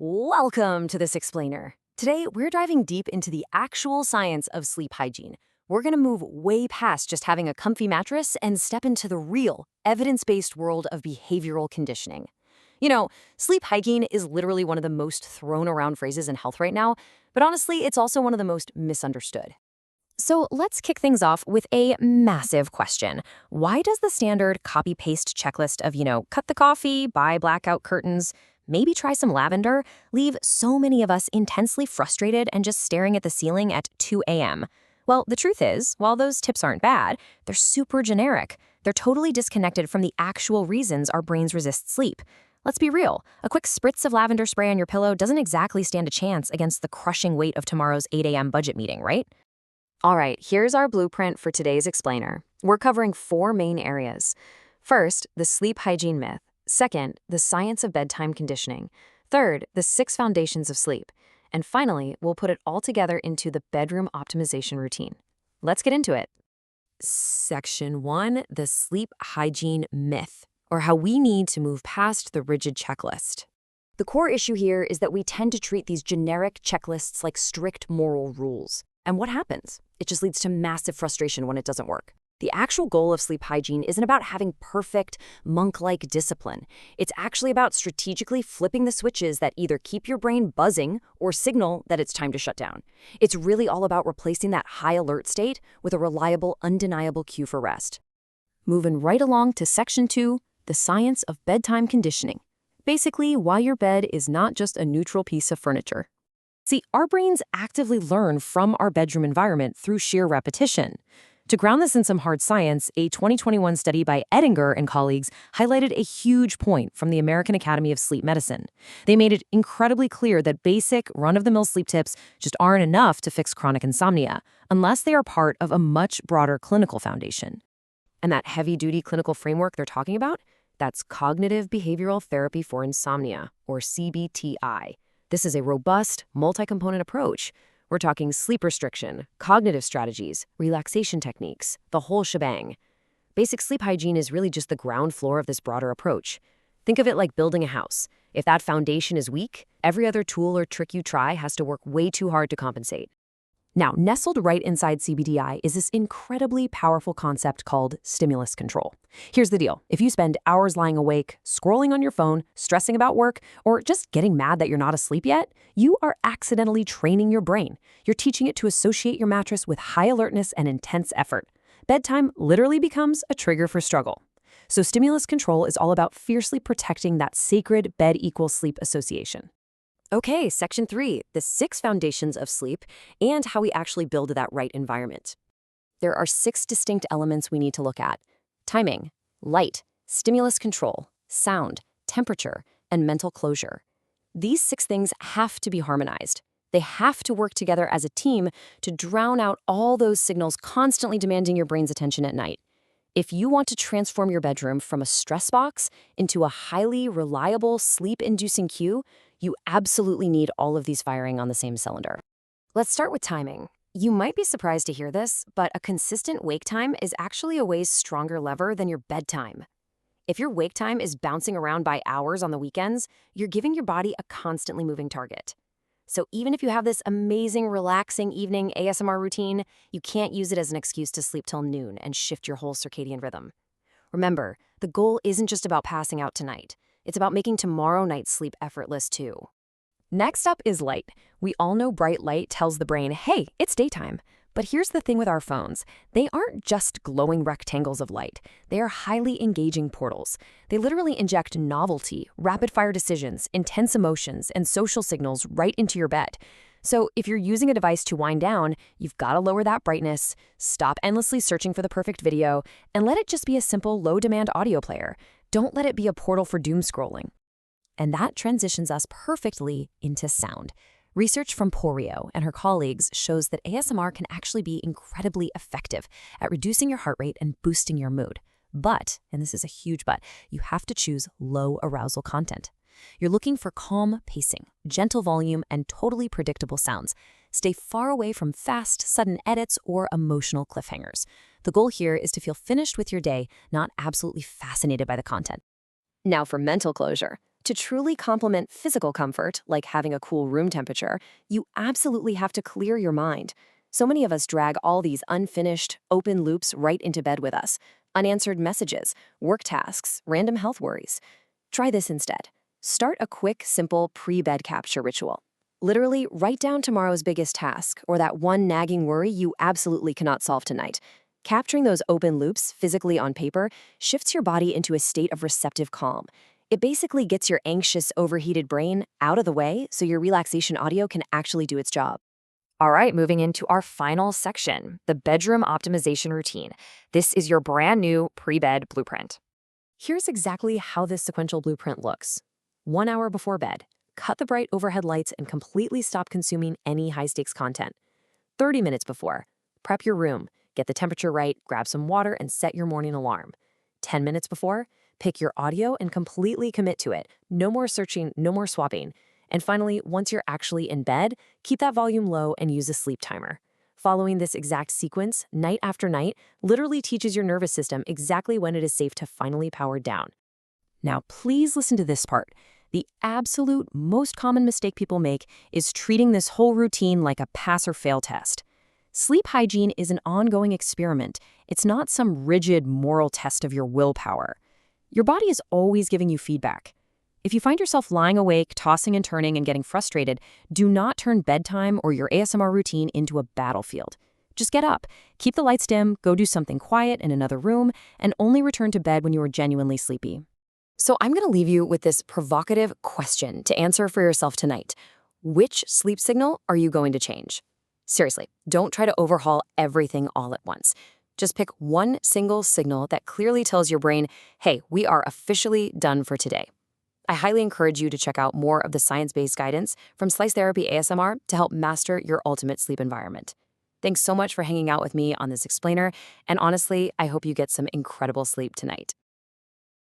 Welcome to This Explainer. Today, we're diving deep into the actual science of sleep hygiene. We're going to move way past just having a comfy mattress and step into the real, evidence-based world of behavioral conditioning. You know, sleep hygiene is literally one of the most thrown around phrases in health right now, but honestly, it's also one of the most misunderstood. So let's kick things off with a massive question. Why does the standard copy-paste checklist of, cut the coffee, buy blackout curtains, maybe try some lavender, leave so many of us intensely frustrated and just staring at the ceiling at 2 a.m.? Well, the truth is, while those tips aren't bad, they're super generic. They're totally disconnected from the actual reasons our brains resist sleep. Let's be real, a quick spritz of lavender spray on your pillow doesn't exactly stand a chance against the crushing weight of tomorrow's 8 a.m. budget meeting, right? All right, here's our blueprint for today's explainer. We're covering 4 main areas. First, the sleep hygiene myth. Second, the science of bedtime conditioning. Third, the 6 foundations of sleep. And finally, we'll put it all together into the bedroom optimization routine. Let's get into it. Section 1, the sleep hygiene myth, or how we need to move past the rigid checklist. The core issue here is that we tend to treat these generic checklists like strict moral rules. And what happens? It just leads to massive frustration when it doesn't work. The actual goal of sleep hygiene isn't about having perfect, monk-like discipline. It's actually about strategically flipping the switches that either keep your brain buzzing or signal that it's time to shut down. It's really all about replacing that high alert state with a reliable, undeniable cue for rest. Moving right along to Section 2, the science of bedtime conditioning. Basically, why your bed is not just a neutral piece of furniture. See, our brains actively learn from our bedroom environment through sheer repetition. To ground this in some hard science, a 2021 study by Ettinger and colleagues highlighted a huge point from the American Academy of Sleep Medicine. They made it incredibly clear that basic, run-of-the-mill sleep tips just aren't enough to fix chronic insomnia, unless they are part of a much broader clinical foundation. And that heavy-duty clinical framework they're talking about? That's Cognitive Behavioral Therapy for Insomnia, or CBT-I. This is a robust, multi-component approach. We're talking sleep restriction, cognitive strategies, relaxation techniques, the whole shebang. Basic sleep hygiene is really just the ground floor of this broader approach. Think of it like building a house. If that foundation is weak, every other tool or trick you try has to work way too hard to compensate. Now, nestled right inside CBT-I is this incredibly powerful concept called stimulus control. Here's the deal. If you spend hours lying awake, scrolling on your phone, stressing about work, or just getting mad that you're not asleep yet, you are accidentally training your brain. You're teaching it to associate your mattress with high alertness and intense effort. Bedtime literally becomes a trigger for struggle. So stimulus control is all about fiercely protecting that sacred bed equals sleep association. Okay, Section 3, the 6 foundations of sleep and how we actually build that right environment. There are 6 distinct elements we need to look at: timing, light, stimulus control, sound, temperature, and mental closure. These 6 things have to be harmonized. They have to work together as a team to drown out all those signals constantly demanding your brain's attention at night. If you want to transform your bedroom from a stress box into a highly reliable, sleep-inducing cue, you absolutely need all of these firing on the same cylinder. Let's start with timing. You might be surprised to hear this, but a consistent wake time is actually a way stronger lever than your bedtime. If your wake time is bouncing around by hours on the weekends, you're giving your body a constantly moving target. So even if you have this amazing, relaxing evening ASMR routine, you can't use it as an excuse to sleep till noon and shift your whole circadian rhythm. Remember, the goal isn't just about passing out tonight. It's about making tomorrow night's sleep effortless too. Next up is light. We all know bright light tells the brain, hey, it's daytime. But here's the thing with our phones. They aren't just glowing rectangles of light. They are highly engaging portals. They literally inject novelty, rapid-fire decisions, intense emotions, and social signals right into your bed. So if you're using a device to wind down, you've got to lower that brightness, stop endlessly searching for the perfect video, and let it just be a simple low-demand audio player. Don't let it be a portal for doom scrolling. And that transitions us perfectly into sound. Research from Porio and her colleagues shows that ASMR can actually be incredibly effective at reducing your heart rate and boosting your mood. But, and this is a huge but, you have to choose low arousal content. You're looking for calm pacing, gentle volume, and totally predictable sounds. Stay far away from fast, sudden edits or emotional cliffhangers. The goal here is to feel finished with your day, not absolutely fascinated by the content. Now for mental closure. To truly complement physical comfort, like having a cool room temperature, you absolutely have to clear your mind. So many of us drag all these unfinished, open loops right into bed with us. Unanswered messages, work tasks, random health worries. Try this instead. Start a quick, simple pre-bed capture ritual. Literally, write down tomorrow's biggest task or that one nagging worry you absolutely cannot solve tonight. Capturing those open loops physically on paper shifts your body into a state of receptive calm. It basically gets your anxious, overheated brain out of the way so your relaxation audio can actually do its job. All right, moving into our final section, the bedroom optimization routine. This is your brand new pre-bed blueprint. Here's exactly how this sequential blueprint looks. 1 hour before bed, cut the bright overhead lights and completely stop consuming any high-stakes content. 30 minutes before, prep your room, get the temperature right, grab some water, and set your morning alarm. 10 minutes before, pick your audio and completely commit to it. No more searching, no more swapping. And finally, once you're actually in bed, keep that volume low and use a sleep timer. Following this exact sequence, night after night, literally teaches your nervous system exactly when it is safe to finally power down. Now, please listen to this part. The absolute most common mistake people make is treating this whole routine like a pass or fail test. Sleep hygiene is an ongoing experiment. It's not some rigid moral test of your willpower. Your body is always giving you feedback. If you find yourself lying awake, tossing and turning, and getting frustrated, do not turn bedtime or your ASMR routine into a battlefield. Just get up, keep the lights dim, go do something quiet in another room, and only return to bed when you are genuinely sleepy. So I'm going to leave you with this provocative question to answer for yourself tonight. Which sleep signal are you going to change? Seriously, don't try to overhaul everything all at once. Just pick one single signal that clearly tells your brain, hey, we are officially done for today. I highly encourage you to check out more of the science-based guidance from Slice Therapy ASMR to help master your ultimate sleep environment. Thanks so much for hanging out with me on this explainer, and honestly, I hope you get some incredible sleep tonight.